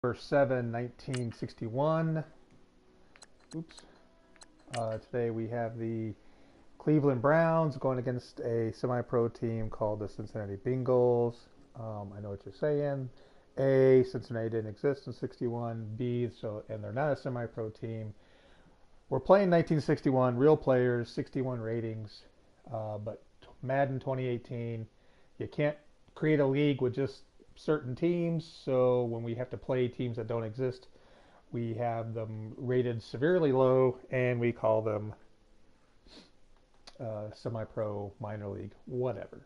7, 1961. Oops. Today we have the Cleveland Browns going against a semi-pro team called the Cincinnati Bengals. I know what you're saying. A, Cincinnati didn't exist in 61. B, and they're not a semi-pro team. We're playing 1961, real players, 61 ratings, but Madden 2018, you can't create a league with just certain teams, so when we have to play teams that don't exist, we have them rated severely low, and we call them semi-pro, minor league, whatever.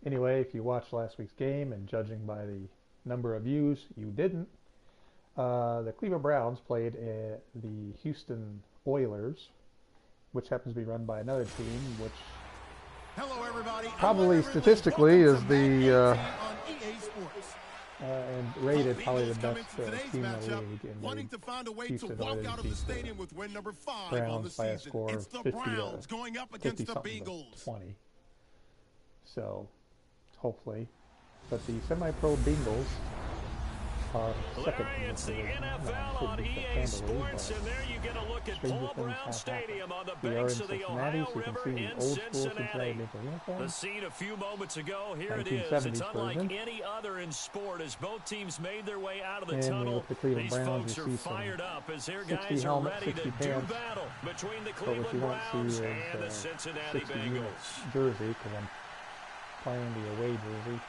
Anyway, if you watched last week's game, and judging by the number of views, you didn't, the Cleveland Browns played the Houston Oilers, which happens to be run by another team, which hello, everybody. Probably statistically is the and rated probably the best team in the league. And wanting to find a way to Houston walk out of the beat stadium with win number 5 Browns on the by a season. score It's of the 50 Browns to going up against the 50 Bengals. 20. So hopefully, but the semi-pro Bengals are second. Larry, it's the NFL on EA Sports, and there you get a look at Paul Brown Stadium on the banks of the Ohio River in Cincinnati. The scene a few moments ago, here it is. It's unlike any other in sport as both teams made their way out of the tunnel. These folks are fired up as their guys are ready to do battle between the Cleveland Browns and the Cincinnati Bengals. Jersey, because I'm playing the away jersey.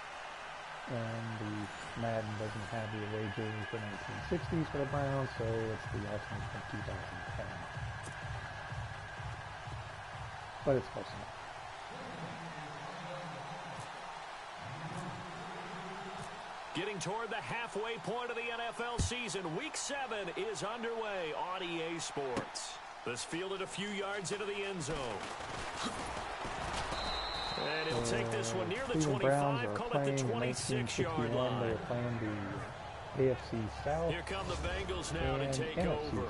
And the Madden doesn't have the away jersey for 1960s for the Browns, so it's the Arsenal from 2010. But it's close enough. Getting toward the halfway point of the NFL season, Week 7 is underway on EA Sports. This fielded a few yards into the end zone. And he'll take this one near the 25, call it the 26-yard line. They're playing the AFC South. Here come the Bengals now to take over.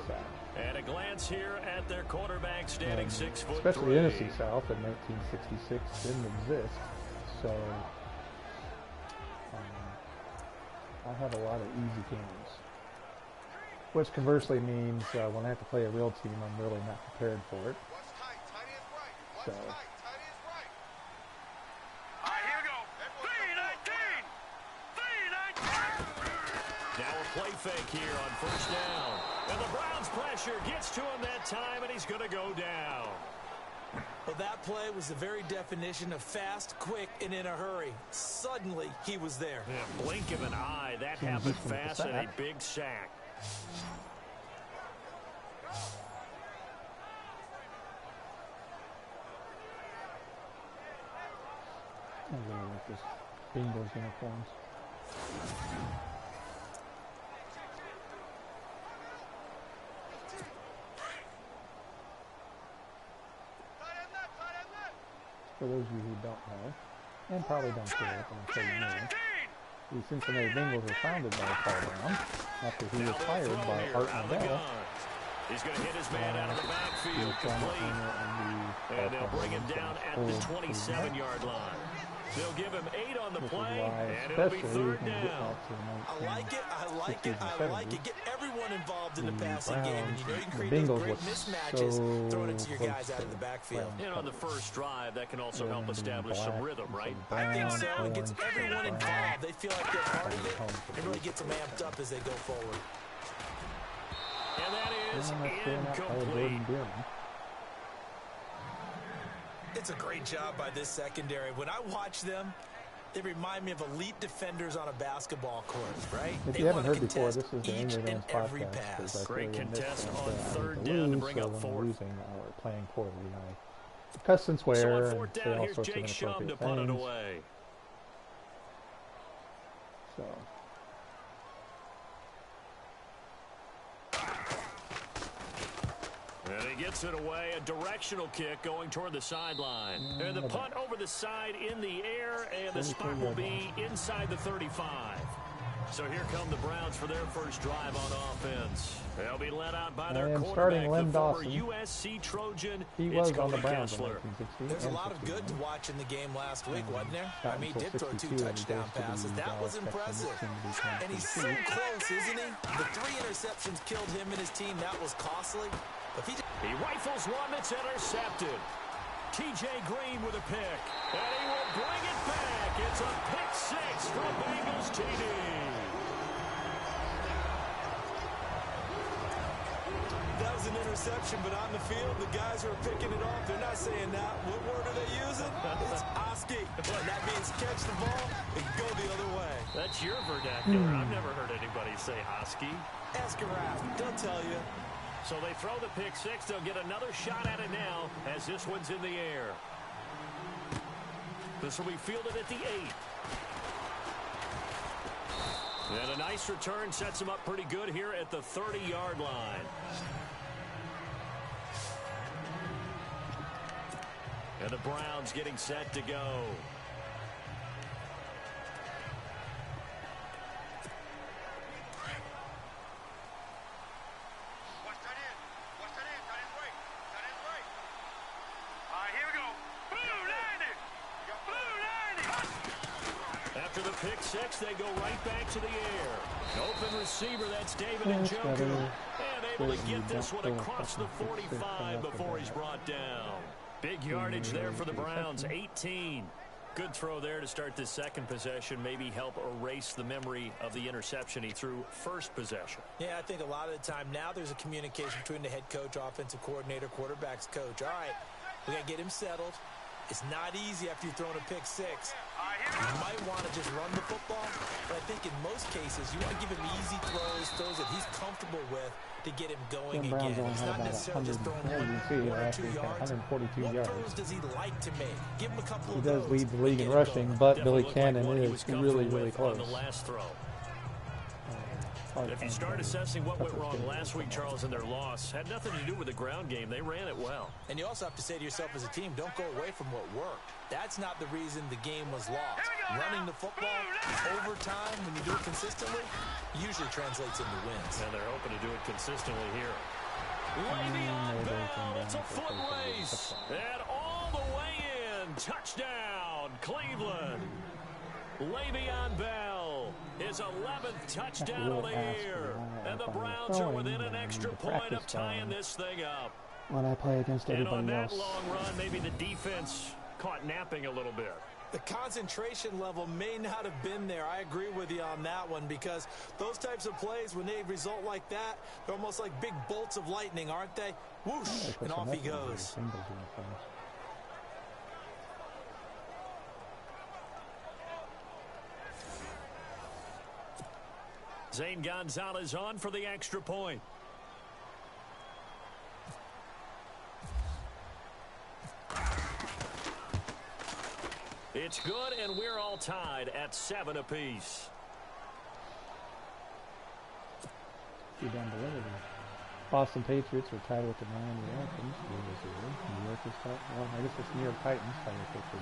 And a glance here at their quarterback standing 6'3". Especially the NFC South in 1966 didn't exist, so I have a lot of easy games. Which conversely means when I have to play a real team, I'm really not prepared for it. So. Play fake here on first down. And the Browns pressure gets to him that time, and he's going to go down. Well, that play was the very definition of fast, quick, and in a hurry. Suddenly, he was there. Yeah, blink of an eye. That happened fast and a big sack. I really like this Bengals uniforms. For those of you who don't know, and probably don't care, but I'm sure you know, the Cincinnati Bengals were founded by Paul Brown after he was hired by Art Modell. He's going to hit his man out of the backfield complete. And they'll bring him down at the 27-yard line. They'll give him 8 on the play, and it'll be third down. I like it, I like it, I like it. Get everyone involved in the passing game, and you know you can create those great mismatches throwing it to your guys out of the backfield. And on the first drive, that can also help establish some rhythm, right? I think so. It gets everyone involved. They feel like they're part of it. It really gets them amped up as they go forward. And that is incomplete. It's a great job by this secondary. When I watch them, they remind me of elite defenders on a basketball court, right? If you haven't heard before, this is the Angry Man's podcast. Great contest on third down to bring up fourth. Losing or playing poorly, I cuss and swear so on and fourth say down, all here's sorts Jake of Shum to inappropriate punt it things. away. So. And he gets it away, a directional kick going toward the sideline. And the punt over the side in the air, and the spot will be inside the 35. So here come the Browns for their first drive on offense. They'll be led out by their And quarterback, Len the former Dawson. USC Trojan. He was on the Browns in 1960. There's a lot of good to watch in the game last week, wasn't there? I mean, he did throw 2 touchdown passes. That was impressive. And he's so close, isn't he? The 3 interceptions killed him and his team. That was costly. But he rifles one that's intercepted. T.J. Green with a pick. And he will bring it back. It's a pick 6 for Bengals TD. That was an interception, but on the field, the guys who are picking it off, they're not saying that. What word are they using? It's Oski. And that means catch the ball and go the other way. That's your vernacular. I've never heard anybody say Oski. Ask a rap. They'll tell you. So they throw the pick 6. They'll get another shot at it now as this one's in the air. This will be fielded at the 8. And a nice return sets him up pretty good here at the 30-yard line. And the Browns getting set to go. Pick 6, they go right back to the air. Open receiver, that's David Njoku. And able to get this one across the 45 before he's brought down. Big yardage there for the Browns, 18. Good throw there to start this second possession. Maybe help erase the memory of the interception he threw first possession. Yeah, I think a lot of the time now there's a communication between the head coach, offensive coordinator, quarterback's coach. All right, we got to get him settled. It's not easy after you've thrown a pick 6. You might want to just run the football, but I think in most cases you want to give him easy throws that he's comfortable with to get him going again. It's not necessarily just throwing 1 or 2 yards. 142 what yards. throws does he like to make? Give him a couple he of does those. lead the league in rushing, but Definitely Billy Cannon like is really close. On the last throw. If you start assessing what went wrong last week, Charles, in their loss, had nothing to do with the ground game. They ran it well. And you also have to say to yourself as a team, don't go away from what worked. That's not the reason the game was lost. Running the football over time, when you do it consistently, usually translates into wins. And they're hoping to do it consistently here. Le'Veon Bell, it's a foot race. And all the way in. Touchdown, Cleveland. Le'Veon Bell, his 11th touchdown of the year. And the Browns are within an extra point of tying this thing up. When I play against everybody and on that else. long run, maybe the defense caught napping a little bit. The concentration level may not have been there. I agree with you on that one, because those types of plays, when they result like that, they're almost like big bolts of lightning, aren't they? Whoosh, and off he goes. Zane Gonzalez on for the extra point. It's good, and we're all tied at 7 apiece. Boston Patriots are tied with the Miami Dolphins, 0-0. New York is tied. Well, I guess it's New York Titans tied with it for 0-0.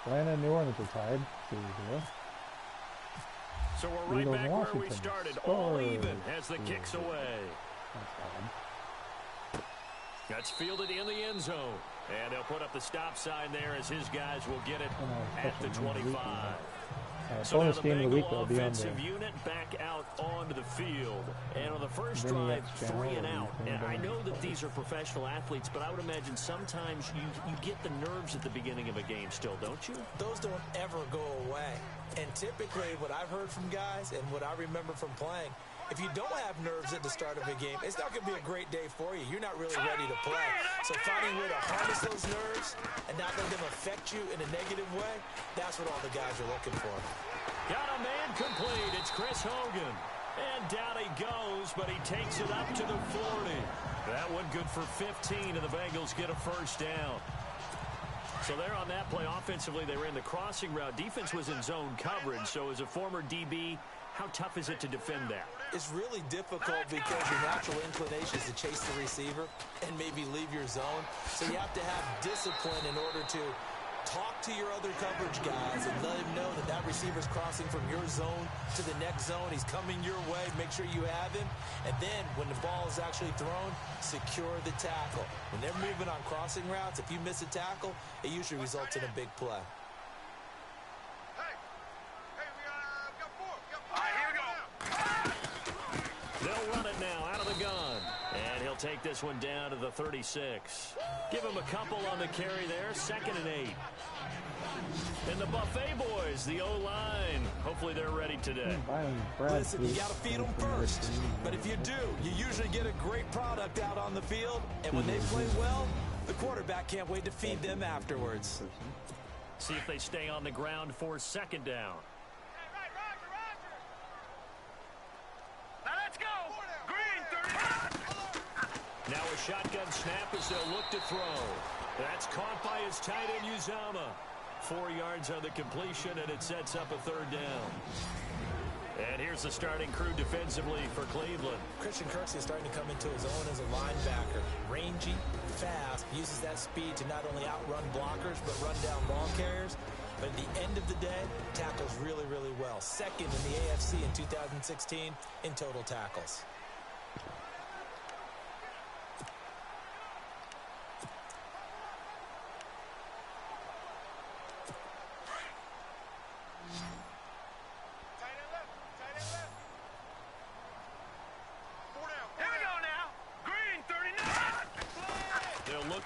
Atlanta and New Orleans are tied 0-0. So we're right back where we started, all even as the kick's away. That's fielded in the end zone. And they'll put up the stop sign there as his guys will get it at the 25. So now the Bengal offensive unit back out onto the field. And on the first drive, 3 and out. And I know that these are professional athletes, but I would imagine sometimes you get the nerves at the beginning of a game still, don't you? Those don't ever go away. And typically what I've heard from guys and what I remember from playing, if you don't have nerves at the start of a game, it's not going to be a great day for you. You're not really ready to play. So finding a way to harness those nerves and not let them affect you in a negative way, that's what all the guys are looking for. Got a man complete. It's Chris Hogan. And down he goes, but he takes it up to the 40. That one good for 15, and the Bengals get a first down. So there on that play, offensively, they ran the crossing route. Defense was in zone coverage, so as a former DB, how tough is it to defend that? It's really difficult because your natural inclination is to chase the receiver and maybe leave your zone. So you have to have discipline in order to Talk to your other coverage guys and let him know that that receiver's crossing from your zone to the next zone. He's coming your way. Make sure you have him. And then when the ball is actually thrown, secure the tackle. When they're moving on crossing routes, if you miss a tackle, it usually results in a big play. They'll run it now out of the gun. And he'll take this one down to the 36. Give him a couple on the carry there. 2nd and 8. And the Buffet boys, the O-line. Hopefully they're ready today. Listen, you got to feed them first. But if you do, you usually get a great product out on the field. And when they play well, the quarterback can't wait to feed them afterwards. See if they stay on the ground for 2nd down. Now a shotgun snap as they'll look to throw. That's caught by his tight end, Uzama. 4 yards on the completion, and it sets up a 3rd down. And here's the starting crew defensively for Cleveland. Christian Kirksey is starting to come into his own as a linebacker. Rangy, fast, uses that speed to not only outrun blockers, but run down ball carriers. But at the end of the day, tackles really, really well. 2nd in the AFC in 2016 in total tackles.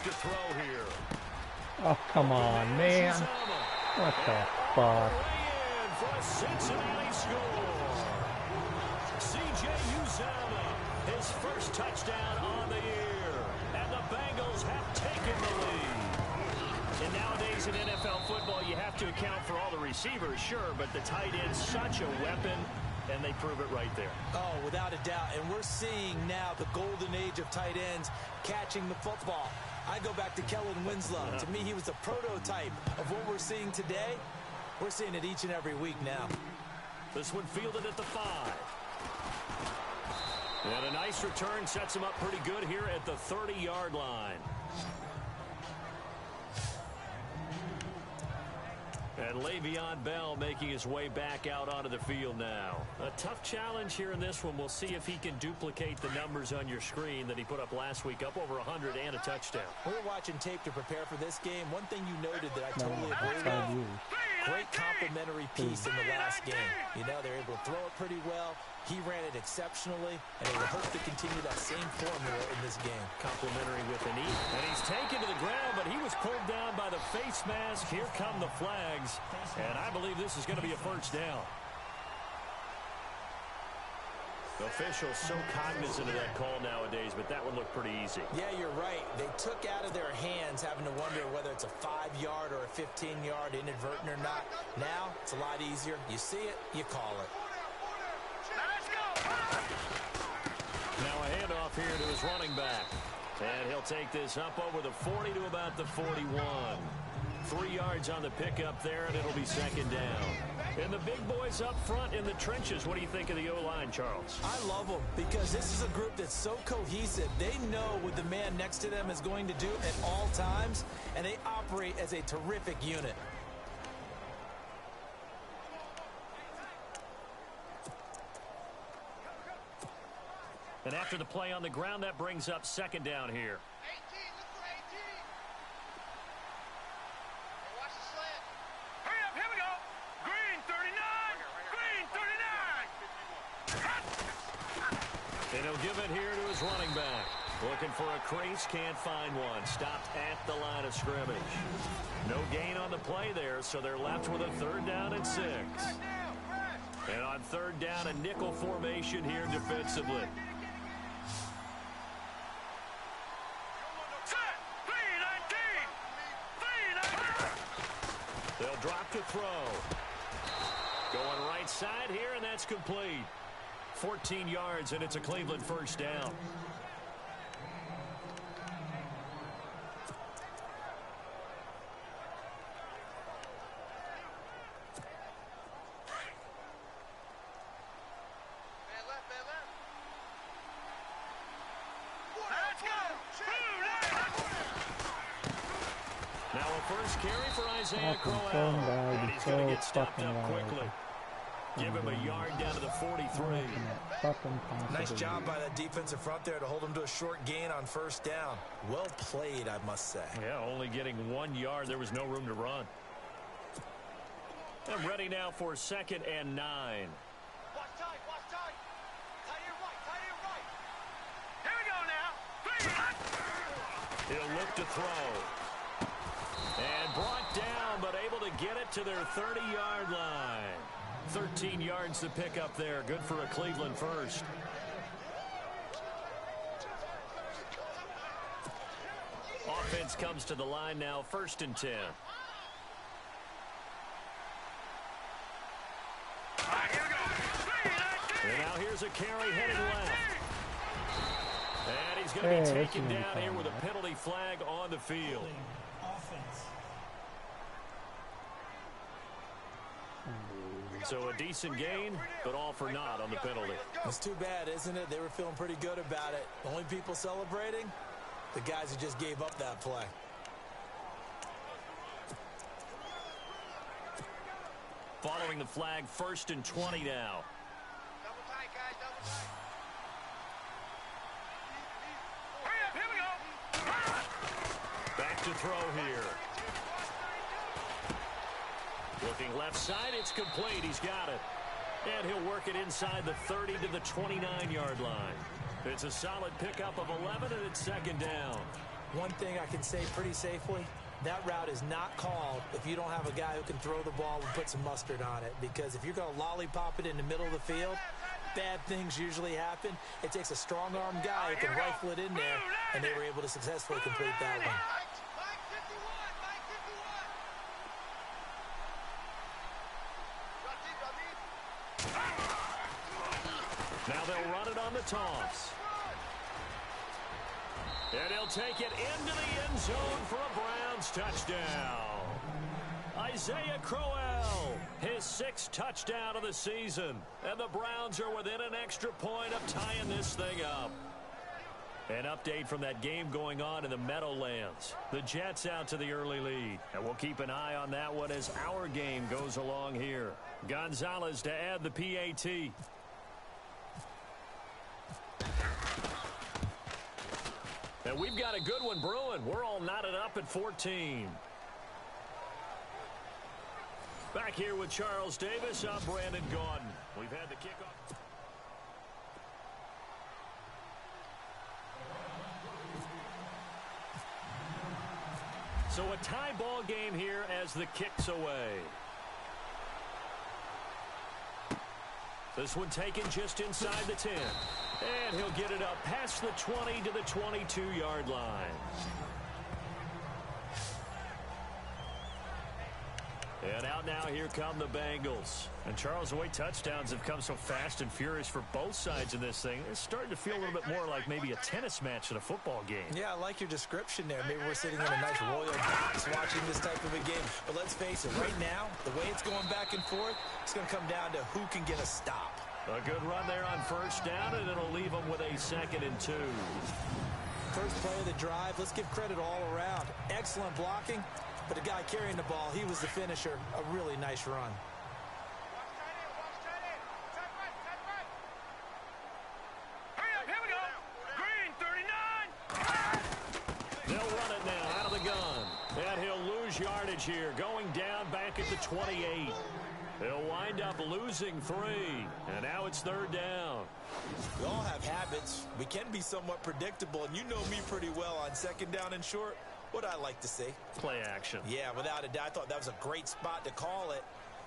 To throw here. Oh, come on, man. What the fuck? For a Cincinnati score. C.J. Uzama, his first touchdown on the year. And the Bengals have taken the lead. And nowadays in NFL football, you have to account for all the receivers, sure, but the tight end's such a weapon, and they prove it right there. Oh, without a doubt. And we're seeing now the golden age of tight ends catching the football. I go back to Kellen Winslow. To me, he was the prototype of what we're seeing today. We're seeing it each and every week now. This one fielded at the 5. And a nice return sets him up pretty good here at the 30-yard line. And Le'Veon Bell making his way back out onto the field now. A tough challenge here in this one. We'll see if he can duplicate the numbers on your screen that he put up last week, up over 100 and a touchdown. We're watching tape to prepare for this game. One thing you noted that I totally agree with, great complimentary piece in the last game. You know, they're able to throw it pretty well. He ran it exceptionally, and they will hope to continue that same formula in this game. Complimentary with an E. And he's taken to the ground, but he was pulled down by the face mask. Here come the flags, and I believe this is going to be a 1st down. The officials so cognizant of that call nowadays, but that would look pretty easy. Yeah, you're right. They took out of their hands having to wonder whether it's a 5-yard or a 15-yard inadvertent or not. Now, it's a lot easier. You see it, you call it. Now a handoff here to his running back. And he'll take this up over the 40 to about the 41. 3 yards on the pickup there, and it'll be 2nd down. And the big boys up front in the trenches. What do you think of the O-line, Charles? I love them because this is a group that's so cohesive. They know what the man next to them is going to do at all times, and they operate as a terrific unit. And after the play on the ground, that brings up 2nd down here. 18, look for 18. Hey, watch the slant. Hurry up, here we go. Green 39. Green 39. And he'll give it here to his running back. Looking for a crease, can't find one. Stopped at the line of scrimmage. No gain on the play there, so they're left with a 3rd down and 6. And on 3rd down, a nickel formation here defensively. They'll drop to throw. Going right side here, and that's complete. 14 yards, and it's a Cleveland 1st down. Now a first carry for Isaiah Crowell. And he's going to get stopped up quickly. Give him a yard down to the 43. Nice job by that defensive front there to hold him to a short gain on first down. Well played, I must say. Yeah, only getting 1 yard. There was no room to run. And ready now for 2nd and 9. Watch tight, watch tight. Tight end right, tight end right. Here we go now. He'll look to throw. And brought down, but able to get it to their 30-yard line. 13 yards to pick up there. Good for a Cleveland first. Offense comes to the line now, 1st and 10. And now here's a carry heading left. And he's going to be taken down here with a penalty flag on the field. So a decent gain, but all for naught on the penalty. It's too bad, isn't it? They were feeling pretty good about it. The only people celebrating, the guys who just gave up that play. Following the flag, 1st and 20 now. Double tight, guys, double tight. Hurry up, here we go. Back to throw here. Looking left side, it's complete. He's got it. And he'll work it inside the 30 to the 29-yard line. It's a solid pickup of 11, and it's 2nd down. One thing I can say pretty safely, that route is not called if you don't have a guy who can throw the ball and put some mustard on it. Because if you're going to lollipop it in the middle of the field, bad things usually happen. It takes a strong-arm guy who can rifle it in there, and they were able to successfully complete that one. Now they'll run it on the toss. And he'll take it into the end zone for a Browns touchdown. Isaiah Crowell, his 6th touchdown of the season. And the Browns are within an extra point of tying this thing up. An update from that game going on in the Meadowlands. The Jets out to the early lead. And we'll keep an eye on that one as our game goes along here. Gonzalez to add the PAT. And we've got a good one brewing. We're all knotted up at 14. Back here with Charles Davis, I'm Brandon Gaudin. We've had the kickoff. So a tie ball game here as the kick's away. This one taken just inside the 10. And he'll get it up past the 20 to the 22-yard line. And out now, here come the Bengals. And Charles, the way touchdowns have come so fast and furious for both sides in this thing, it's starting to feel a little bit more like maybe a tennis match in a football game. Yeah, I like your description there. Maybe we're sitting in a nice royal box watching this type of a game. But let's face it, right now, the way it's going back and forth, it's going to come down to who can get a stop. A good run there on 1st down, and it'll leave them with a 2nd and 2. First play of the drive, let's give credit all around. Excellent blocking, but the guy carrying the ball, he was the finisher. A really nice run. Hurry up, here we go. Green, 39. They'll run it now out of the gun. And he'll lose yardage here, going down back at the 28. They'll wind up losing 3, and now it's 3rd down. We all have habits. We can be somewhat predictable, and you know me pretty well on 2nd down and short. What I like to see. Play action. Yeah, without a doubt. I thought that was a great spot to call it.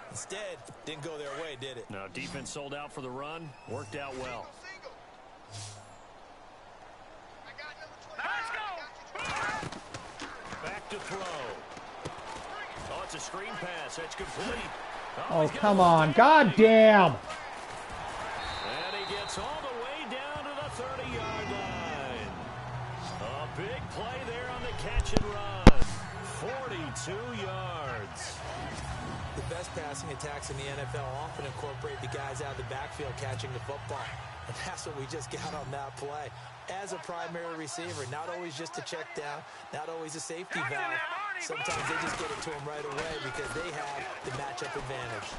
Instead, didn't go their way, did it? No, defense sold out for the run. Worked out well. Let's go. Back to throw. Oh, it's a screen pass. That's complete. Oh, come on. God damn. And he gets all the way down to the 30-yard line. A big play there on the catch and run. 42 yards. The best passing attacks in the NFL often incorporate the guys out of the backfield catching the football. And that's what we just got on that play. As a primary receiver, not always just a check down, not always a safety valve. Sometimes they just get it to him right away because they have the matchup advantage.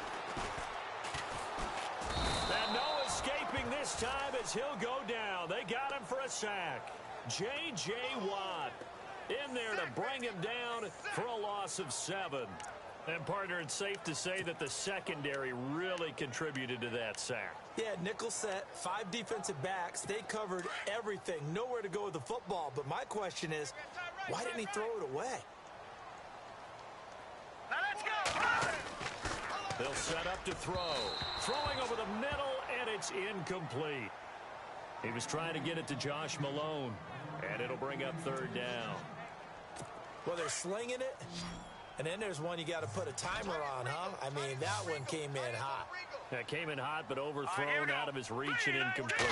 And no escaping this time as he'll go down. They got him for a sack. J.J. Watt in there to bring him down for a loss of 7. And, partner, it's safe to say that the secondary really contributed to that sack. Yeah, nickel set, 5 defensive backs. They covered everything. Nowhere to go with the football. But my question is, why didn't he throw it away? Now let's go. They'll set up to throw. Throwing over the middle, and it's incomplete. He was trying to get it to Josh Malone, and it'll bring up 3rd down. Well, they're slinging it. And then there's one you got to put a timer on, huh? I mean, that one came in hot. That came in hot, but overthrown out of his reach and incomplete.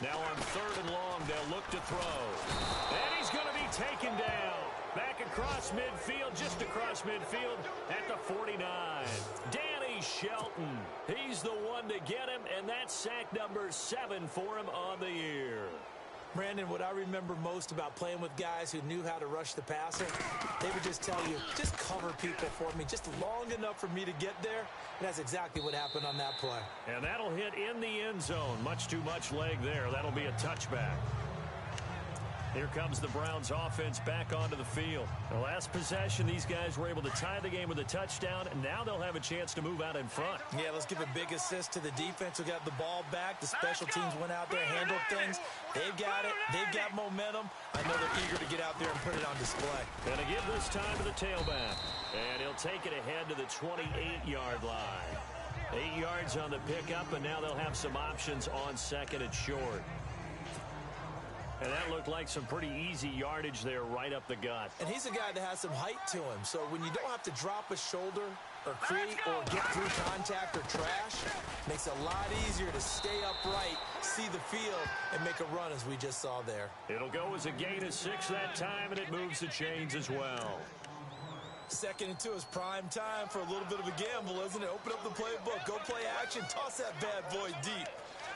Now on 3rd and long, they'll look to throw. And he's going to be taken down. Back across midfield, just across midfield at the 49. Danny Shelton. He's the one to get him, and that's sack number 7 for him on the year. Brandon, what I remember most about playing with guys who knew how to rush the passer, they would just tell you, just cover people for me, just long enough for me to get there. And that's exactly what happened on that play. And that'll hit in the end zone. Much too much leg there. That'll be a touchback. Here comes the Browns offense back onto the field. The last possession, these guys were able to tie the game with a touchdown, and now they'll have a chance to move out in front. Yeah, let's give a big assist to the defense who got the ball back. The special teams went out there, handled things. They've got it. They've got momentum. I know they're eager to get out there and put it on display. Gonna give this time to the tailback. And he'll take it ahead to the 28-yard line. 8 yards on the pickup, and now they'll have some options on 2nd and short. And that looked like some pretty easy yardage there right up the gut. And he's a guy that has some height to him. So when you don't have to drop a shoulder or create or get through contact or trash, makes it a lot easier to stay upright, see the field, and make a run as we just saw there. It'll go as a gain of 6 that time, and it moves the chains as well. 2nd and 2 is prime time for a little bit of a gamble, isn't it? Open up the playbook, go play action, toss that bad boy deep.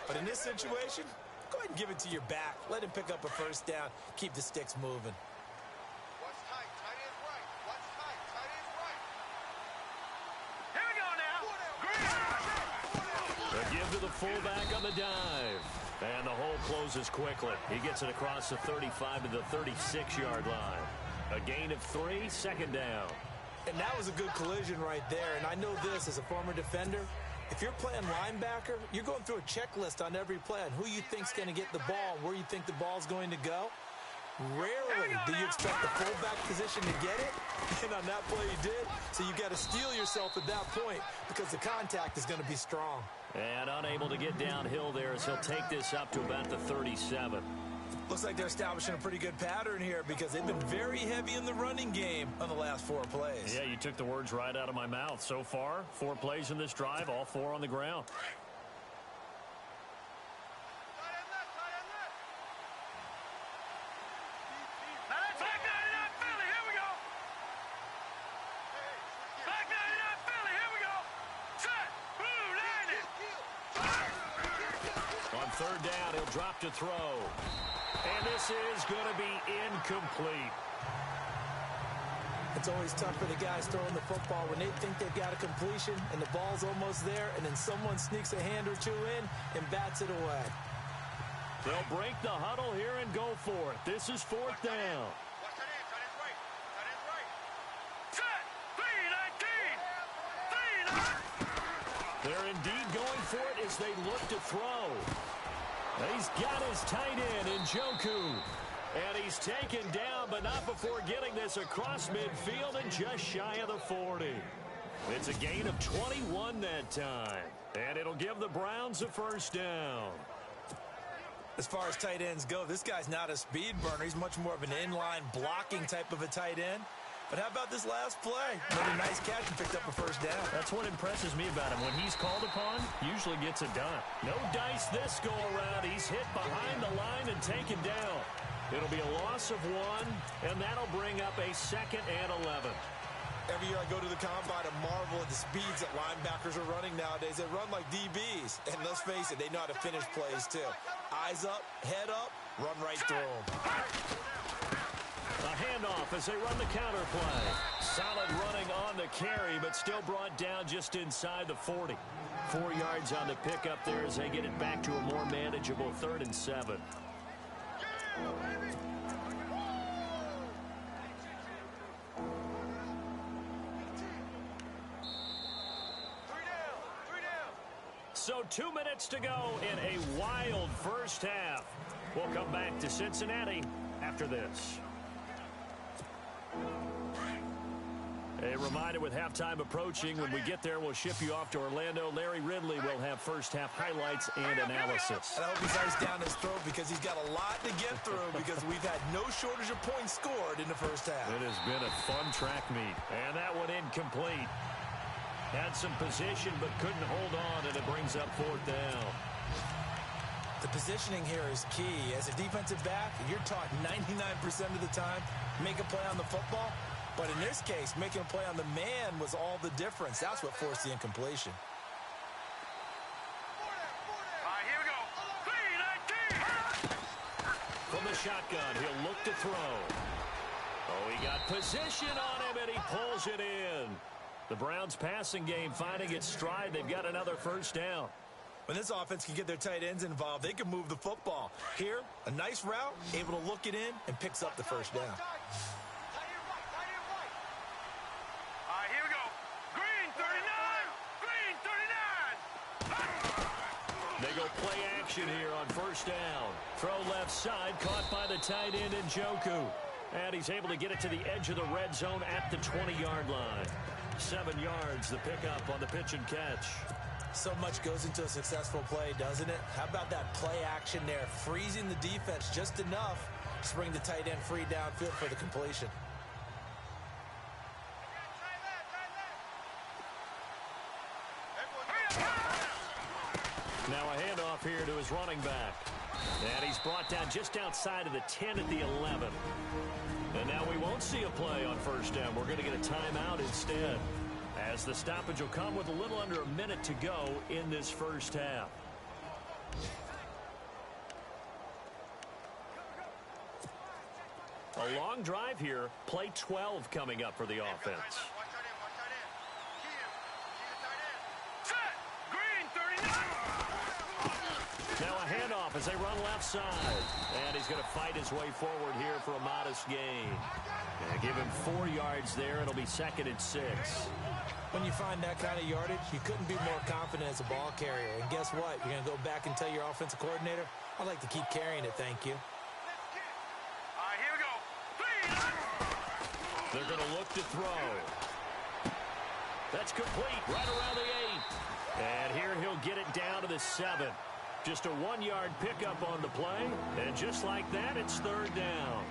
But in this situation, go ahead and give it to your back. Let him pick up a 1st down. Keep the sticks moving. What's tight? Tight end's right. What's tight? Tight end's right. Here we go now. Green. A give to the fullback on the dive. And the hole closes quickly. He gets it across the 35 to the 36-yard line. A gain of 3, 2nd down. And that was a good collision right there. And I know this as a former defender. If you're playing linebacker, you're going through a checklist on every play on who you think's going to get the ball and where you think the ball's going to go. Rarely do you expect the fullback position to get it. And on that play he did. So you got to steel yourself at that point because the contact is going to be strong. And unable to get downhill there as he'll take this up to about the 37. Looks like they're establishing a pretty good pattern here because they've been very heavy in the running game on the last 4 plays. Yeah, you took the words right out of my mouth. So far, 4 plays in this drive, all 4 on the ground. Now that's back 99 Philly. Here we go. Back 99 Philly. Here we go. Set. Blue, landed. On 3rd down, he'll drop to throw. And this is going to be incomplete. It's always tough for the guys throwing the football when they think they've got a completion and the ball's almost there, and then someone sneaks a hand or 2 in and bats it away. They'll break the huddle here and go for it. This is 4th down. What's tight end? Tight end's right. Tight end's right. Set. 3-19. 3-9. They're indeed going for it as they look to throw. He's got his tight end in Njoku. And he's taken down, but not before getting this across midfield and just shy of the 40. It's a gain of 21 that time. And it'll give the Browns a 1st down. As far as tight ends go, this guy's not a speed burner. He's much more of an inline blocking type of a tight end. But how about this last play? Another nice catch and picked up a 1st down. That's what impresses me about him. When he's called upon, usually gets it done. No dice this go around. He's hit behind the line and taken down. It'll be a loss of 1, and that'll bring up a 2nd and 11. Every year I go to the combine and marvel at the speeds that linebackers are running nowadays. They run like DBs. And let's face it, they know how to finish plays too. Eyes up, head up, run right through them. handoff as they run the counter play. Solid running on the carry, but still brought down just inside the 40. 4 yards on the pickup there as they get it back to a more manageable 3rd and 7. So 2 minutes to go in a wild first half. We'll come back to Cincinnati after this. A reminder, with halftime approaching, when we get there, we'll ship you off to Orlando. Larry Ridley will have first-half highlights and analysis. And I hope he's ice down his throat because he's got a lot to get through because we've had no shortage of points scored in the first half. It has been a fun track meet. And that one incomplete. Had some position but couldn't hold on, and it brings up 4th down. The positioning here is key. As a defensive back, you're taught 99% of the time, make a play on the football. But in this case, making a play on the man was all the difference. That's what forced the incompletion. All right, here we go. From the shotgun, he'll look to throw. Oh, he got position on him, and he pulls it in. The Browns' passing game finding its stride. They've got another first down. When this offense can get their tight ends involved, they can move the football. Here, a nice route, able to look it in, and picks up the first down. All right, here we go. Green 39. Green 39. They go play action here on first down. Throw left side, caught by the tight end Njoku. And he's able to get it to the edge of the red zone at the 20-yard line. 7 yards, the pickup on the pitch and catch. So much goes into a successful play, doesn't it? How about that play action there, freezing the defense just enough to bring the tight end free downfield for the completion. Now a handoff here to his running back. And he's brought down just outside of the 10 at the 11. And now we won't see a play on first down. We're going to get a timeout instead, as the stoppage will come with a little under a minute to go in this first half. A long drive here. Play 12 coming up for the offense. Now a handoff as they run left side. And he's going to fight his way forward here for a modest gain. And give him 4 yards there. It'll be 2nd and 6. When you find that kind of yardage, you couldn't be more confident as a ball carrier. And guess what? You're going to go back and tell your offensive coordinator, I'd like to keep carrying it, thank you. All right, here we go. They're going to look to throw. That's complete right around the 8. And here he'll get it down to the 7. Just a 1-yard pickup on the play. And just like that, it's 3rd down.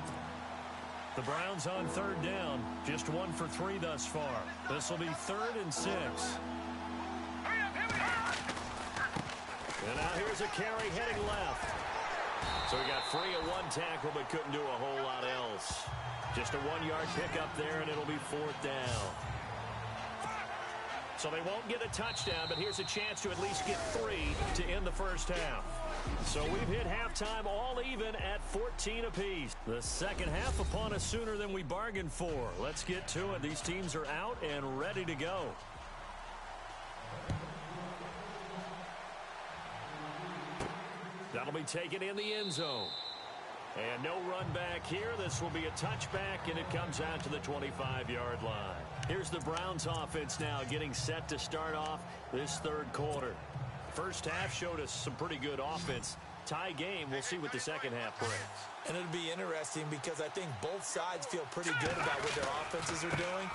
The Browns on 3rd down. Just 1 for 3 thus far. This will be 3rd and 6. And now here's a carry heading left. So he got free of 1 tackle but couldn't do a whole lot else. Just a 1-yard pickup there, and it'll be 4th down. So they won't get a touchdown, but here's a chance to at least get 3 to end the first half. So we've hit halftime all even at 14 apiece. The second half upon us sooner than we bargained for. Let's get to it. These teams are out and ready to go. That'll be taken in the end zone. And no run back here. This will be a touchback, and it comes out to the 25-yard line. Here's the Browns offense now getting set to start off this 3rd quarter. First half showed us some pretty good offense. Tie game. We'll see what the second half brings. And it'll be interesting because I think both sides feel pretty good about what their offenses are doing.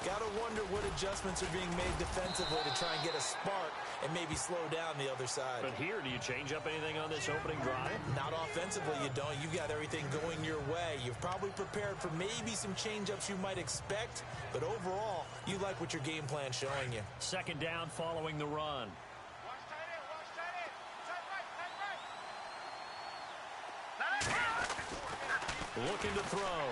Got to wonder what adjustments are being made defensively to try and get a spark and maybe slow down the other side. But here, do you change up anything on this opening drive? Not offensively, you don't. You've got everything going your way. You've probably prepared for maybe some change-ups you might expect, but overall, you like what your game plan's showing you. 2nd down following the run. Looking to throw.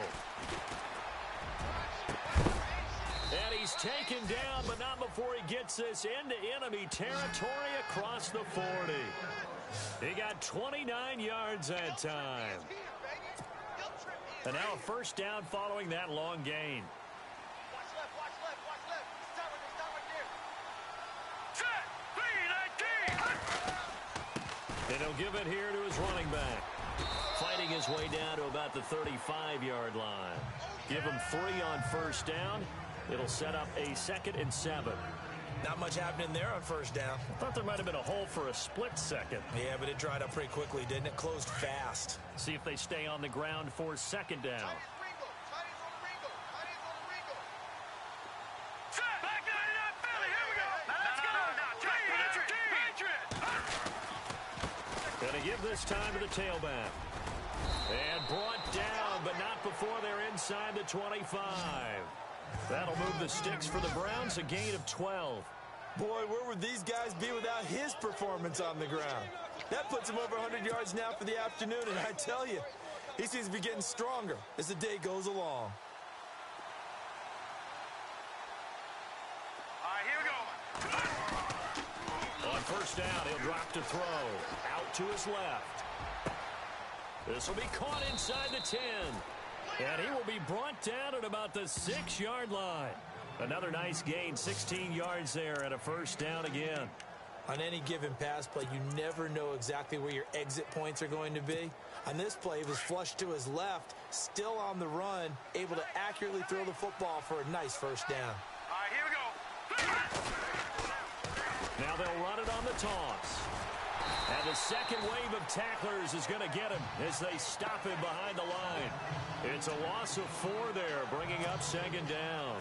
And he's taken down, but not before he gets this into enemy territory across the 40. He got 29 yards that time. And now a first down following that long gain. Watch left, watch left, watch left. Stop right there, And he'll give it here to his running back. Fighting his way down to about the 35-yard line. Give him 3 on first down. It'll set up a 2nd and 7. Not much happening there on first down. I thought there might have been a hole for a split second. Yeah, but it dried up pretty quickly, didn't it? Closed fast. See if they stay on the ground for 2nd down. Tight ends on the Ringo. Tight ends on the Ringo. Back 99 Philly. Here we go. Now let's go. Patriot. Going to give this time to the tailback. And brought down, but not before they're inside the 25. That'll move the sticks for the Browns, a gain of 12. Boy, where would these guys be without his performance on the ground? That puts him over 100 yards now for the afternoon, and I tell you, he seems to be getting stronger as the day goes along. All right, here we go. On first down, he'll drop to throw. Out to his left. This will be caught inside the 10. And he will be brought down at about the 6-yard line. Another nice gain, 16 yards there and a first down again. On any given pass play, you never know exactly where your exit points are going to be. On this play, he was flushed to his left, still on the run, able to accurately throw the football for a nice first down. All right, here we go. Now they'll run it on the toss. And the second wave of tacklers is going to get him as they stop him behind the line. It's a loss of 4 there, bringing up 2nd down.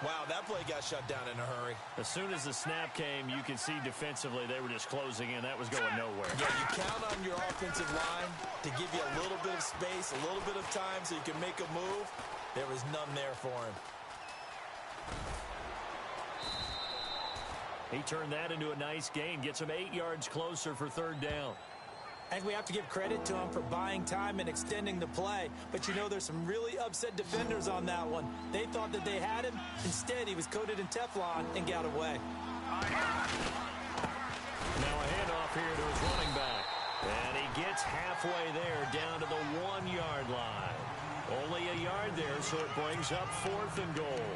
Wow, that play got shut down in a hurry. As soon as the snap came, you can see defensively they were just closing in. That was going nowhere. Yeah, you count on your offensive line to give you a little bit of space, a little bit of time so you can make a move. There was none there for him. He turned that into a nice gain, gets him 8 yards closer for 3rd down. I think we have to give credit to him for buying time and extending the play. But, you know, there's some really upset defenders on that one. They thought that they had him. Instead, he was coated in Teflon and got away. Now a handoff here to his running back. And he gets halfway there down to the 1-yard line. Only a yard there, so it brings up 4th and goal.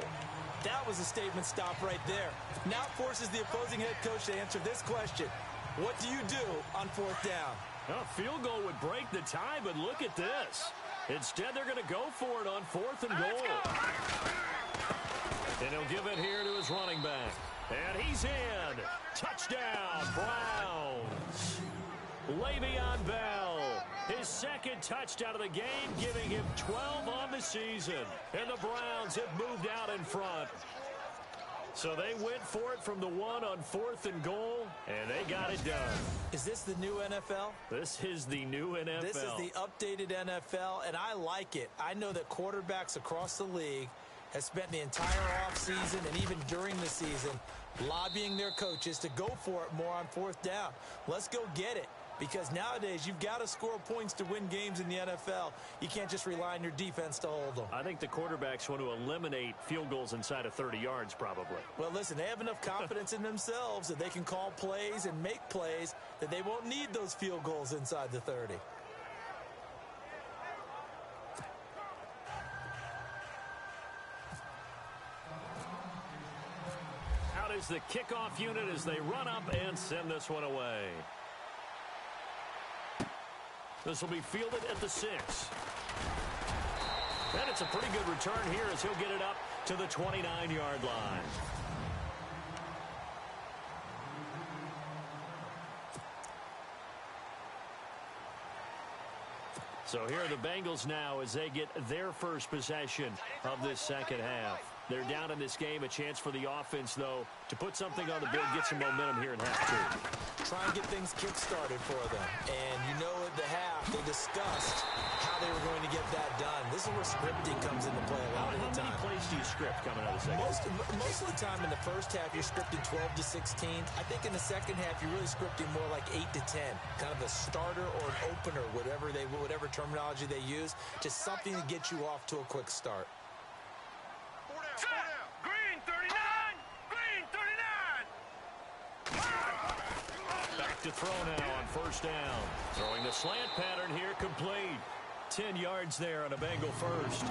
That was a statement stop right there. Now it forces the opposing head coach to answer this question. What do you do on 4th down? A field goal would break the tie, but look at this. Instead, they're going to go for it on 4th and goal. And he'll give it here to his running back. And he's in. Touchdown, Browns. Le'Veon Bell, his 2nd touchdown of the game, giving him 12 on the season. And the Browns have moved out in front. So they went for it from the 1 on 4th and goal, and they got it done. Is this the new NFL? This is the new NFL. This is the updated NFL, and I like it. I know that quarterbacks across the league have spent the entire offseason and even during the season lobbying their coaches to go for it more on 4th down. Let's go get it. Because nowadays, you've got to score points to win games in the NFL. You can't just rely on your defense to hold them. I think the quarterbacks want to eliminate field goals inside of 30 yards, probably. Well, listen, they have enough confidence in themselves that they can call plays and make plays that they won't need those field goals inside the 30. Out is the kickoff unit as they run up and send this one away. This will be fielded at the 6. And it's a pretty good return here as he'll get it up to the 29-yard line. So here are the Bengals now as they get their first possession of this 2nd half. They're down in this game. A chance for the offense, though, to put something on the board, get some momentum here in half 2. Try and get things kick-started for them. And you know at the half, they discussed how they were going to get that done. This is where scripting comes into play a lot of the time. How many plays do you script coming out of the 2nd? Most of the time in the first half, you're scripting 12 to 16. I think in the 2nd half, you're really scripting more like 8 to 10. Kind of a starter or an opener, whatever terminology they use. Just something to get you off to a quick start. Green 39! Green 39! Back to throw now on first down. Throwing the slant pattern here complete. 10 yards there on a Bengal first.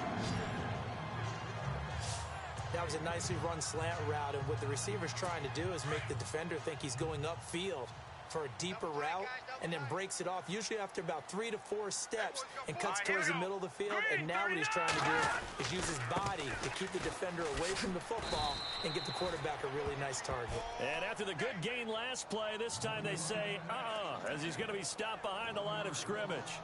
That was a nicely run slant route, and what the receiver's trying to do is make the defender think he's going upfield for a deeper route and then breaks it off, usually after about 3 to 4 steps, and cuts towards the middle of the field. And now what he's trying to do is use his body to keep the defender away from the football and get the quarterback a really nice target. And after the good gain last play, this time they say, as he's going to be stopped behind the line of scrimmage.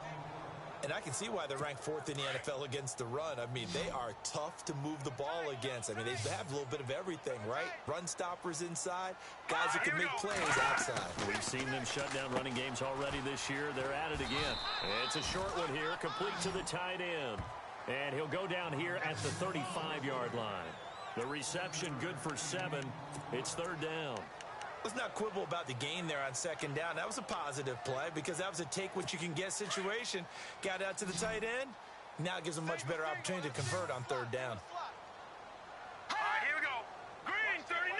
And I can see why they're ranked 4th in the NFL against the run. I mean, they are tough to move the ball against. I mean, they have a little bit of everything, right? Run stoppers inside, guys who can make plays outside. We've seen them shut down running games already this year. They're at it again. It's a short one here, complete to the tight end. And he'll go down here at the 35-yard line. The reception good for 7. It's 3rd down. Let's not quibble about the gain there on 2nd down. That was a positive play because that was a take-what-you-can-get situation. Got out to the tight end. Now it gives them a much better opportunity to convert on 3rd down. All right, here we go. Green 39.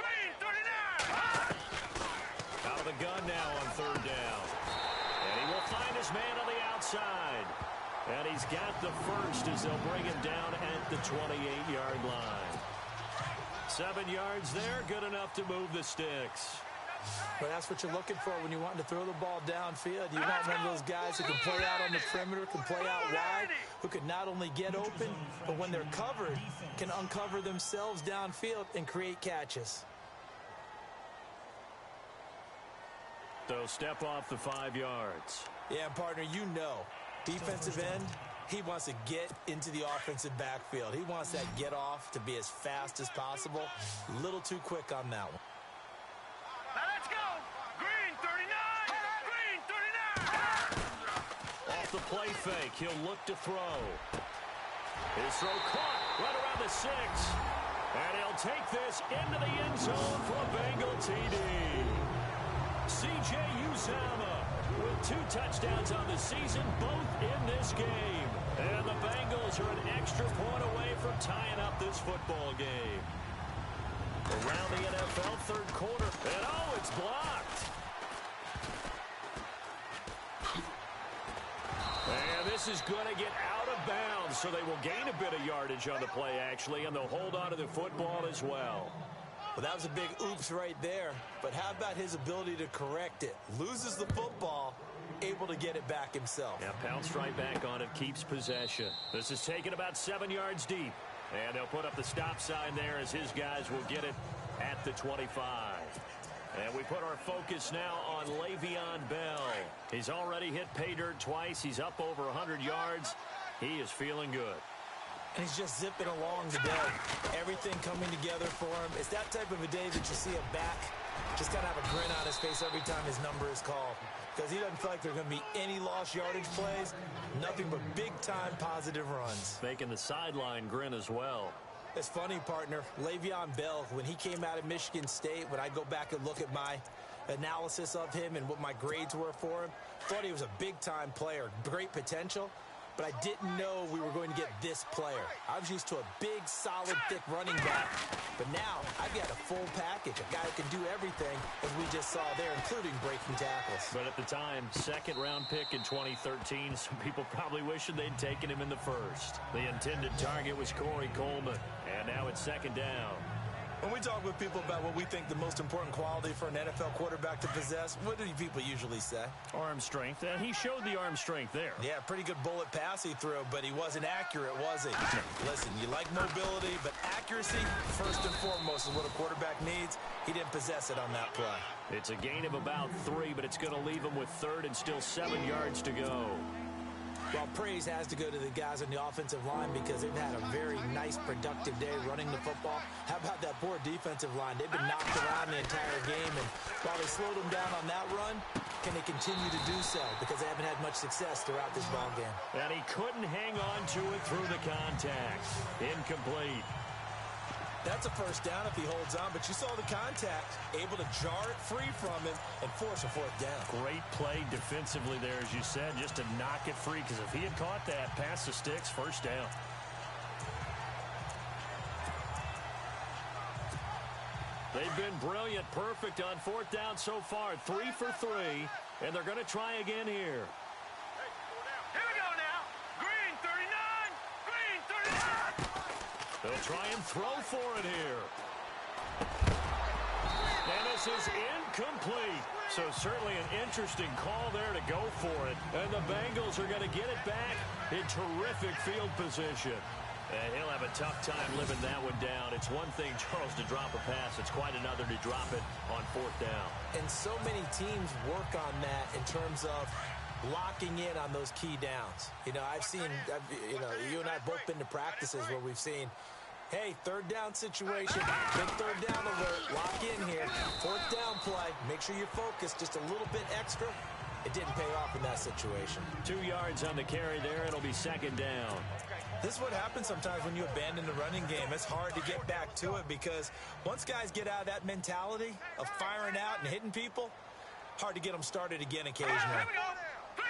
Green 39. Out of the gun now on 3rd down. And he will find his man on the outside. And he's got the first as they'll bring him down at the 28-yard line. 7 yards there, good enough to move the sticks. But that's what you're looking for when you're wanting to throw the ball downfield. You want one of those guys who can play out on the perimeter, can play out wide, who can not only get open, but when they're covered, can uncover themselves downfield and create catches. So step off the 5 yards. Yeah, partner, you know, defensive end, he wants to get into the offensive backfield. He wants that get off to be as fast as possible. A little too quick on that one. Now let's go. Green 39. Green 39. Off the play fake, he'll look to throw. His throw caught right around the 6. And he'll take this into the end zone for a Bengal TD. C.J. Uzama with 2 touchdowns on the season, both in this game. And the Bengals are an extra point away from tying up this football game. Around the NFL 3rd quarter. And it's blocked. And this is going to get out of bounds, so they will gain a bit of yardage on the play, actually, and they'll hold on to the football as well. Well, that was a big oops right there. But how about his ability to correct it? Loses the football, able to get it back himself. Yeah, pounced right back on it, keeps possession. This is taken about 7 yards deep. And they'll put up the stop sign there as his guys will get it at the 25. And we put our focus now on Le'Veon Bell. He's already hit pay dirt twice. He's up over 100 yards. He is feeling good. And he's just zipping along today. Everything coming together for him. It's that type of a day that you see a back just kind of have a grin on his face every time his number is called. Because he doesn't feel like there are going to be any lost yardage plays. Nothing but big-time positive runs. Making the sideline grin as well. It's funny, partner. Le'Veon Bell, when he came out of Michigan State, when I go back and look at my analysis of him and what my grades were for him, thought he was a big-time player, great potential. But I didn't know we were going to get this player. I was used to a big, solid, thick running back. But now I've got a full package, a guy who can do everything, as we just saw there, including breaking tackles. But at the time, 2nd-round pick in 2013, some people probably wishing they'd taken him in the 1st. The intended target was Corey Coleman, and now it's 2nd down. When we talk with people about what we think the most important quality for an NFL quarterback to possess, what do people usually say? Arm strength. And he showed the arm strength there. Yeah, pretty good bullet pass he threw, but he wasn't accurate, was he? Listen, you like mobility, but accuracy, first and foremost, is what a quarterback needs. He didn't possess it on that play. It's a gain of about 3, but it's going to leave him with 3rd and still 7 yards to go. Well, praise has to go to the guys on the offensive line because they've had a very nice, productive day running the football. How about that poor defensive line? They've been knocked around the entire game, and while they slowed them down on that run, can they continue to do so? Because they haven't had much success throughout this ball game. And he couldn't hang on to it through the contact. Incomplete. That's a 1st down if he holds on, but you saw the contact, able to jar it free from him and force a 4th down. Great play defensively there, as you said, just to knock it free, because if he had caught that, past the sticks, 1st down. They've been brilliant, perfect on 4th down so far, 3 for 3, and they're going to try again here. Here we go now. They'll try and throw for it here. And this is incomplete. So certainly an interesting call there to go for it. And the Bengals are going to get it back in terrific field position. And he'll have a tough time living that one down. It's one thing, Charles, to drop a pass. It's quite another to drop it on fourth down. And so many teams work on that in terms of locking in on those key downs. You know, you and I have both been to practices where we've seen, hey, third down situation, big third down alert, lock in here, fourth down play, make sure you're focused just a little bit extra. It didn't pay off in that situation. 2 yards on the carry there. It'll be second down. This is what happens sometimes when you abandon the running game. It's hard to get back to it because once guys get out of that mentality of firing out and hitting people, hard to get them started again occasionally. Here we go. 3-19.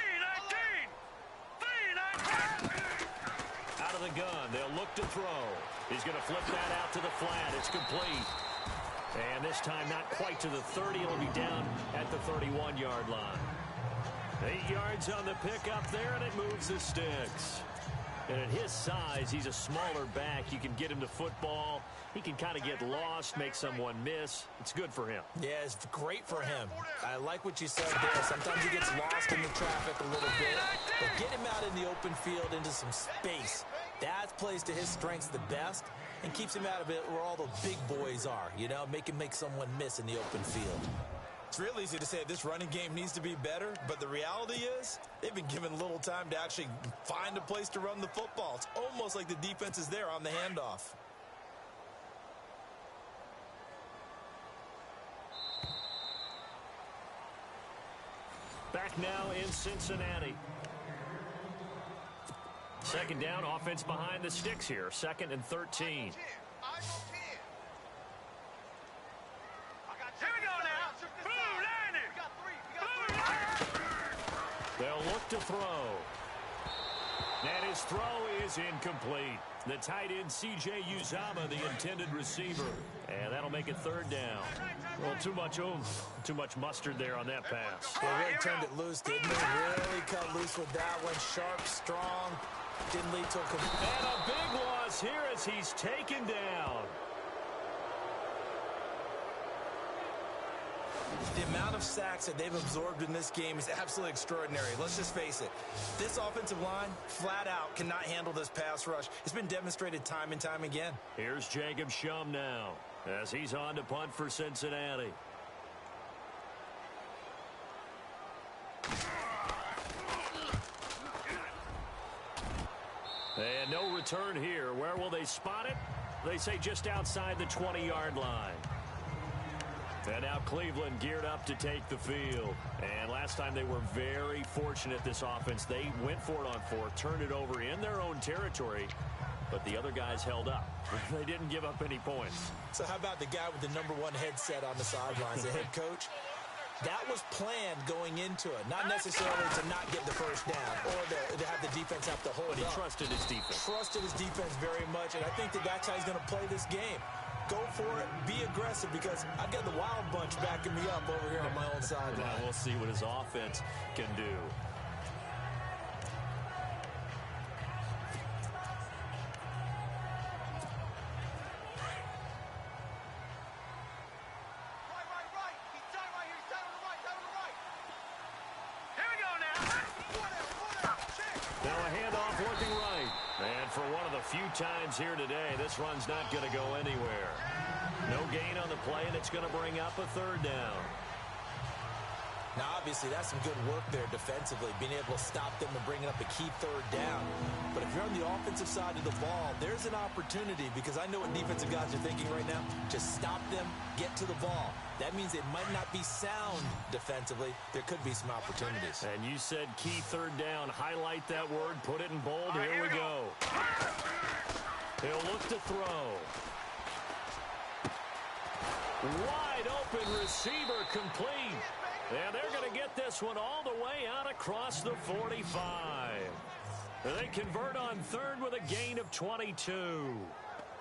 3-19. Out of the gun. They'll look to throw. He's going to flip that out to the flat. It's complete. And this time not quite to the 30. It'll be down at the 31-yard line. 8 yards on the pickup there, and it moves the sticks. And at his size, he's a smaller back. You can get him to football. He can kind of get lost, make someone miss. It's good for him. Yeah, it's great for him. I like what you said there. Sometimes he gets lost in the traffic a little bit. But get him out in the open field into some space. That plays to his strengths the best and keeps him out of it where all the big boys are. You know, make him make someone miss in the open field. It's real easy to say this running game needs to be better, but the reality is they've been given little time to actually find a place to run the football. It's almost like the defense is there on the handoff. Back now in Cincinnati. Second down, offense behind the sticks here. 2nd and 13. Here we go now. They'll look to throw. And his throw is incomplete. The tight end, C.J. Uzama, the intended receiver. And that'll make it third down. Well, too much mustard there on that pass. They really turned it loose, didn't they? Really cut loose with that one. Sharp, strong. Didn't lead to a... And a big loss here as he's taken down. The amount of sacks that they've absorbed in this game is absolutely extraordinary. Let's just face it. This offensive line, flat out, cannot handle this pass rush. It's been demonstrated time and time again. Here's Jacob Shum now as he's on to punt for Cincinnati. And no return here. Where will they spot it? They say just outside the 20-yard line. And now Cleveland geared up to take the field. And last time they were very fortunate, this offense. They went for it on fourth, turned it over in their own territory, but the other guys held up. They didn't give up any points. So how about the guy with the #1 headset on the sidelines, the head coach? That was planned going into it, not necessarily to not get the first down or to have the defense have to hold it. He trusted his defense. Trusted his defense very much, and I think that's how he's going to play this game. Go for it, be aggressive, because I've got the wild bunch backing me up over here on my own sideline. Now we'll see what his offense can do. Few times here today, this run's not going to go anywhere. No gain on the play, and it's going to bring up a third down. Now, obviously, that's some good work there defensively, being able to stop them and bringing up a key third down. But if you're on the offensive side of the ball, there's an opportunity, because I know what defensive guys are thinking right now. Just stop them, get to the ball. That means it might not be sound defensively. There could be some opportunities. And you said key third down. Highlight that word. Put it in bold. Here we go. He'll look to throw. Wide open receiver complete. And they're going to get this one all the way out across the 45. They convert on third with a gain of 22.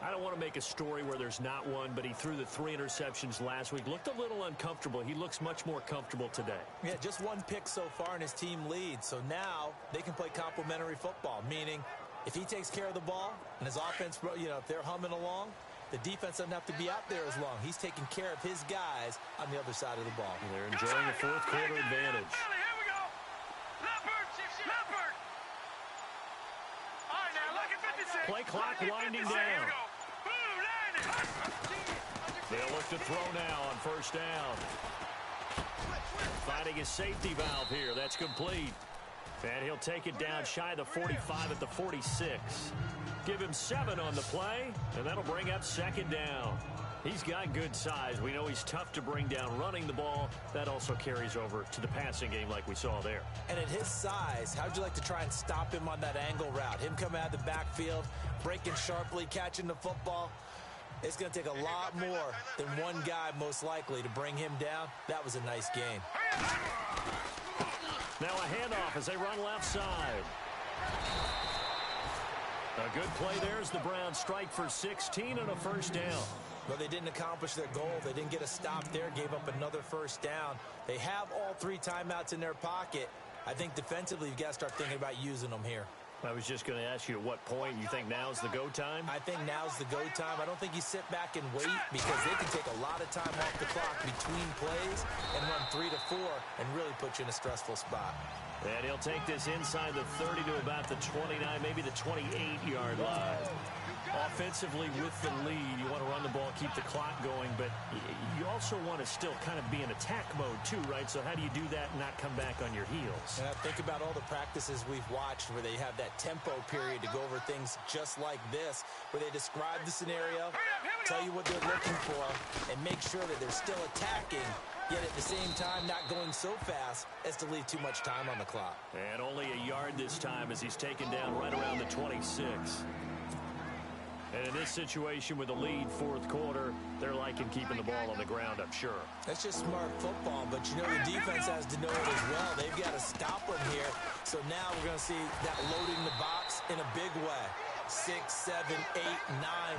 I don't want to make a story where there's not one, but he threw the 3 interceptions last week. Looked a little uncomfortable. He looks much more comfortable today. Yeah, just 1 pick so far, and his team leads. So now they can play complementary football, meaning If he takes care of the ball and his offense, if they're humming along, the defense doesn't have to be out there as long. He's taking care of his guys on the other side of the ball. And they're enjoying a fourth quarter advantage. Here we go. Leopard. All right, now look at 56. Play clock winding down. Here we go. Boom, landed. They'll look to throw now on first down. Finding a safety valve here. That's complete. And he'll take it down shy of the 45 at the 46. Give him 7 on the play, and that'll bring up second down. He's got good size. We know he's tough to bring down running the ball. That also carries over to the passing game like we saw there. And at his size, how'd you like to try and stop him on that angle route? Him coming out of the backfield, breaking sharply, catching the football. It's going to take a lot more than one guy, most likely, to bring him down. That was a nice game. Now a handoff as they run left side. A good play there as the Browns strike for 16 and a first down. Well, they didn't accomplish their goal. They didn't get a stop there, gave up another first down. They have all 3 timeouts in their pocket. I think defensively, you've got to start thinking about using them here. I was just going to ask you at what point you think now's the go time? I think now's the go time. I don't think you sit back and wait because they can take a lot of time off the clock between plays and run 3 to 4 and really put you in a stressful spot. And he'll take this inside the 30 to about the 29, maybe the 28-yard line. Offensively with the lead, you want to run the ball, keep the clock going, but you also want to still kind of be in attack mode too, right? So how do you do that and not come back on your heels? Yeah, think about all the practices we've watched where they have that tempo period to go over things just like this, where they describe the scenario, tell you what they're looking for, and make sure that they're still attacking, yet at the same time not going so fast as to leave too much time on the clock. And only a yard this time as he's taken down right around the 26. And in this situation with the lead fourth quarter, they're liking keeping the ball on the ground, I'm sure. That's just smart football, but the defense has to know it as well. They've got to stop them here. So now we're going to see that loading the box in a big way. 6, 7, 8, 9,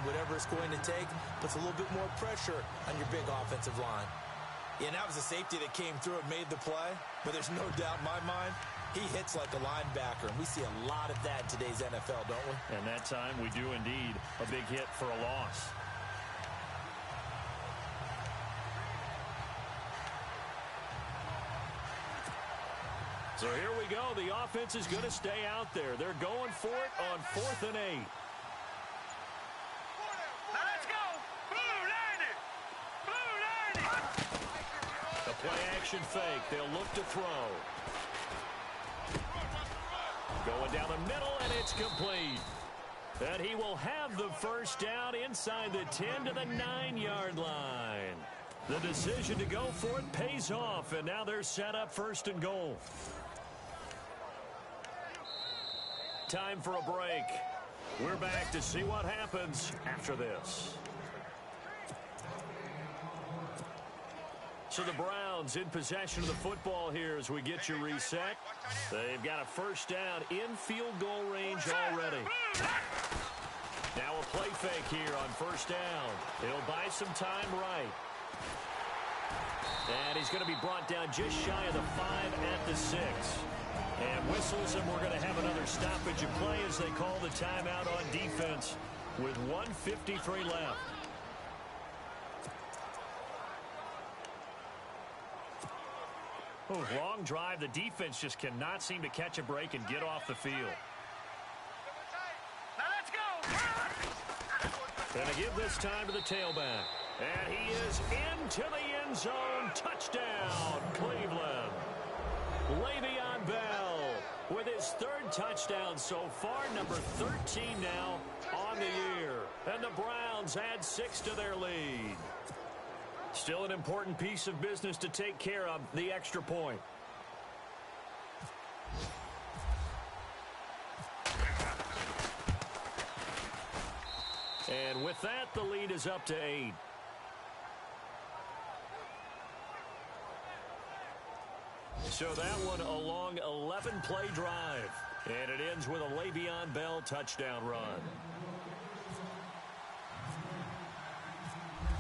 whatever it's going to take, puts a little bit more pressure on your big offensive line. Yeah, and that was a safety that came through and made the play, but there's no doubt in my mind, he hits like a linebacker, and we see a lot of that in today's NFL, don't we? And that time we do indeed. A big hit for a loss. So here we go. The offense is going to stay out there. They're going for it on 4th and 8. Now let's go. Blue landed. Blue landed. A play action fake. They'll look to throw. Going down the middle, and it's complete. And he will have the first down inside the 10 to the 9-yard line. The decision to go for it pays off, and now they're set up 1st and goal. Time for a break. We're back to see what happens after this. So the Browns in possession of the football here as we get you reset. They've got a first down in field goal range already. Now a play fake here on first down. It'll buy some time right. And he's going to be brought down just shy of the 5 at the 6. And whistles, and we're going to have another stoppage of play as they call the timeout on defense with 1:53 left. Oh, long drive. The defense just cannot seem to catch a break and get off the field. Now let's go. And to give this time to the tailback. And he is into the end zone. Touchdown, Cleveland. Le'Veon Bell with his 3rd touchdown so far, number 13 now on the year. And the Browns add 6 to their lead. Still an important piece of business to take care of, the extra point. And with that, the lead is up to 8. So that one a long 11-play drive. And it ends with a Le'Veon Bell touchdown run.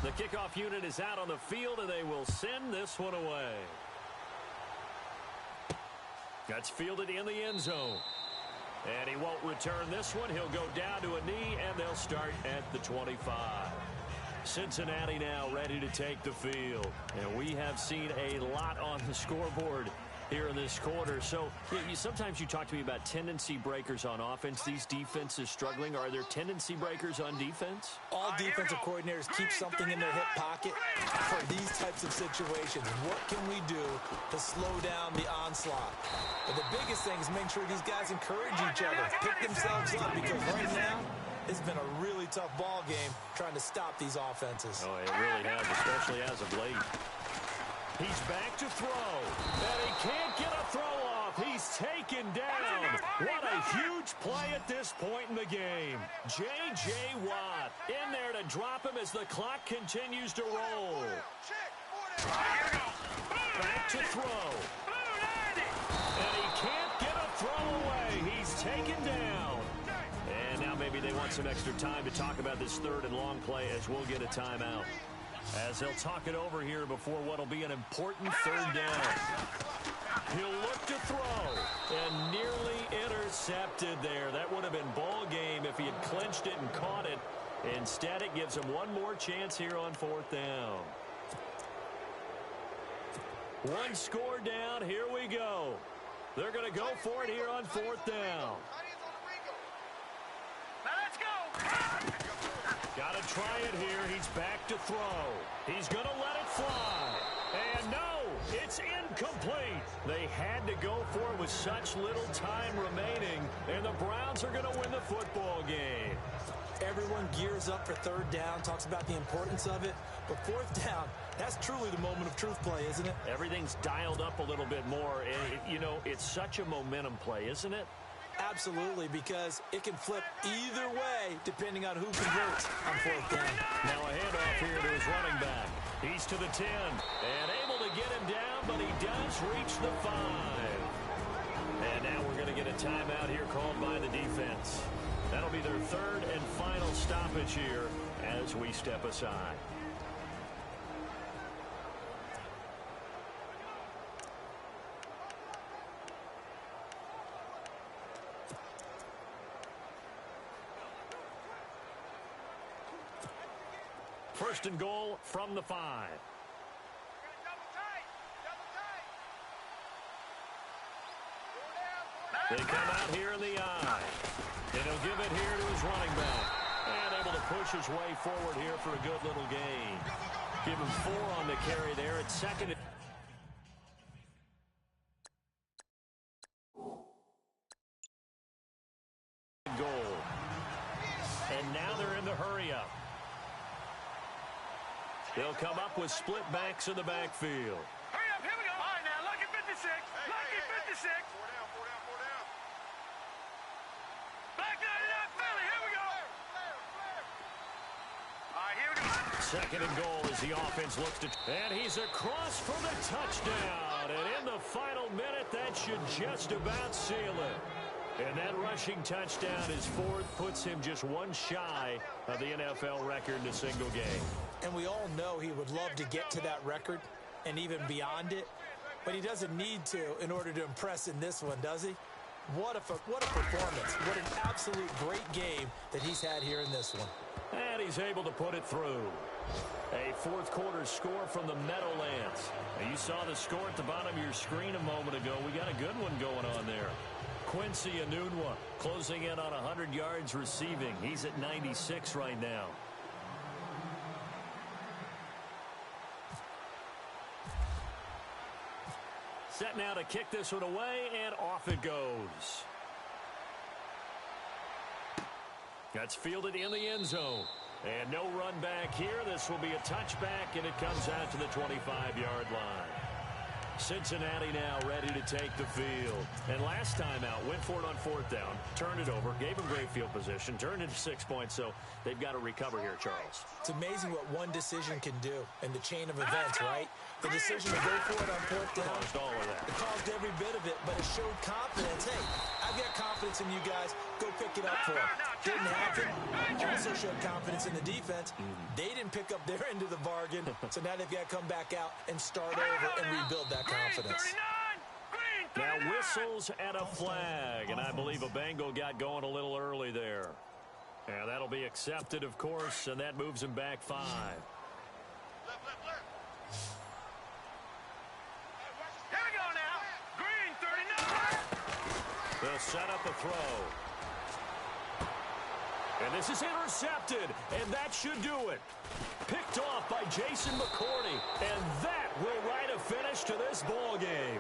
The kickoff unit is out on the field, and they will send this one away. That's fielded in the end zone. And he won't return this one. He'll go down to a knee, and they'll start at the 25. Cincinnati now ready to take the field. And we have seen a lot on the scoreboard here in this quarter. So sometimes you talk to me about tendency breakers on offense. These defenses struggling. Are there tendency breakers on defense? All defensive coordinators keep something in their hip pocket for these types of situations. What can we do to slow down the onslaught? But the biggest thing is make sure these guys encourage each other, pick themselves up, because right now it's been a really tough ball game trying to stop these offenses. Oh, it really has, especially as of late. He's back to throw, and he can't get a throw off. He's taken down. What a huge play at this point in the game. J.J. Watt in there to drop him as the clock continues to roll. Back to throw. And he can't get a throw away. He's taken down. And now maybe they want some extra time to talk about this third and long play as we'll get a timeout. As they'll talk it over here before what'll be an important third down. He'll look to throw, and nearly intercepted there. That would have been ball game if he had clinched it and caught it. Instead, it gives him one more chance here on fourth down. One score down. Here we go. They're going to go for it here on fourth down. Let's go. Got to try it here. He's back to throw. He's going to let it fly. And no, it's incomplete. They had to go for it with such little time remaining, and the Browns are going to win the football game. Everyone gears up for third down, talks about the importance of it. But fourth down, that's truly the moment of truth play, isn't it? Everything's dialed up a little bit more. And, it's such a momentum play, isn't it? Absolutely, because it can flip either way depending on who converts on fourth down. Now a handoff here to his running back. He's to the 10 and able to get him down, but he does reach the 5. And now we're going to get a timeout here called by the defense. That'll be their third and final stoppage here as we step aside. First and goal from the 5. They come out here in the eye. And he'll give it here to his running back. And able to push his way forward here for a good little gain. Give him 4 on the carry there at second. Goal. And now they're in the hurry up. They'll come up with split backs in the backfield. Hurry up, here we go. All right, now, lucky 56. Lucky 56. Four down. Black 99 Philly, here we go. All right, here we go. Second and goal as the offense looks to... And he's across for the touchdown. And in the final minute, that should just about seal it. And that rushing touchdown, his fourth, puts him just one shy of the NFL record in a single game. And we all know he would love to get to that record and even beyond it, but he doesn't need to in order to impress in this one, does he? What a performance. What an absolute great game that he's had here in this one. And he's able to put it through. A fourth quarter score from the Meadowlands. Now, you saw the score at the bottom of your screen a moment ago. We got a good one going on there. Quincy Enunwa closing in on 100 yards receiving. He's at 96 right now. Set now to kick this one away, and off it goes. That's fielded in the end zone. And no run back here. This will be a touchback, and it comes out to the 25-yard line. Cincinnati now ready to take the field. And last time out, went for it on fourth down, turned it over, gave them great field position, turned it to 6 points, so they've got to recover here, Charles. It's amazing what one decision can do in the chain of events, right? The decision to go for it on fourth down. Caused all of that. It caused every bit of it, but it showed confidence. Hey, I've got confidence in you guys. Go pick it up for them. Didn't happen. Also showed confidence in the defense. They didn't pick up their end of the bargain, so now they've got to come back out and start over and rebuild that confidence. Now, will whistles and a flag. And I believe a Bengal got going a little early there. And that'll be accepted, of course, and that moves him back 5. Here we go now. Green 39. They'll set up a throw. And this is intercepted, and that should do it. Picked off by Jason McCourty, and that will write a finish to this ball game.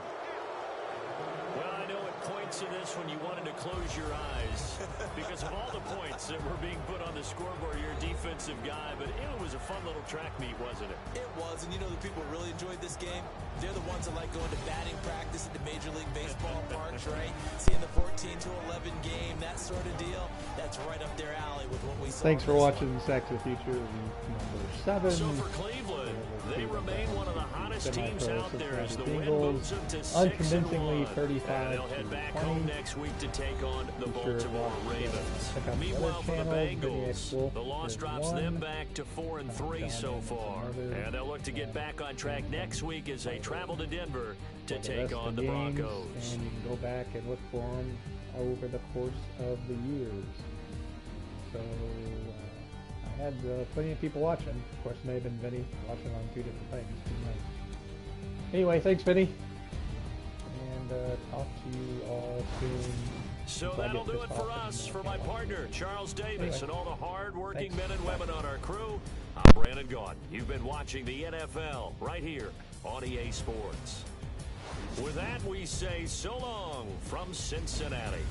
Well, I know at points in this when you wanted to close your eyes because of all the points that were being put on the scoreboard. You're a defensive guy, but it was a fun little track meet, wasn't it? It was, and you know the people who really enjoyed this game? They're the ones that like going to batting practice at the Major League Baseball parks, right? Seeing the 14-11 game, that sort of deal, that's right up their alley with what we saw. Thanks for watching Sack to the Future number 7. So for Cleveland, they remain one of the hottest teams out there as the win Bengals, moves them to unconvincingly 6-1. 35 And they'll head back home next week to take on the Baltimore Ravens. Check out the Meanwhile, for the other channel, Bengals, the loss drops 1. them back to 4-3 so far. And they'll look to get back on track next week as they travel to Denver to take on the Broncos. And you can go back and look for them over the course of the years. So I had plenty of people watching. Of course, it may have been Vinny watching on 2 different things. Anyway, thanks, Vinny. And talk to you all soon. So that'll do it for us. For my partner, Charles Davis, and all the hard-working men and women on our crew, I'm Brandon Gaudin. You've been watching the NFL right here on EA Sports. With that, we say so long from Cincinnati.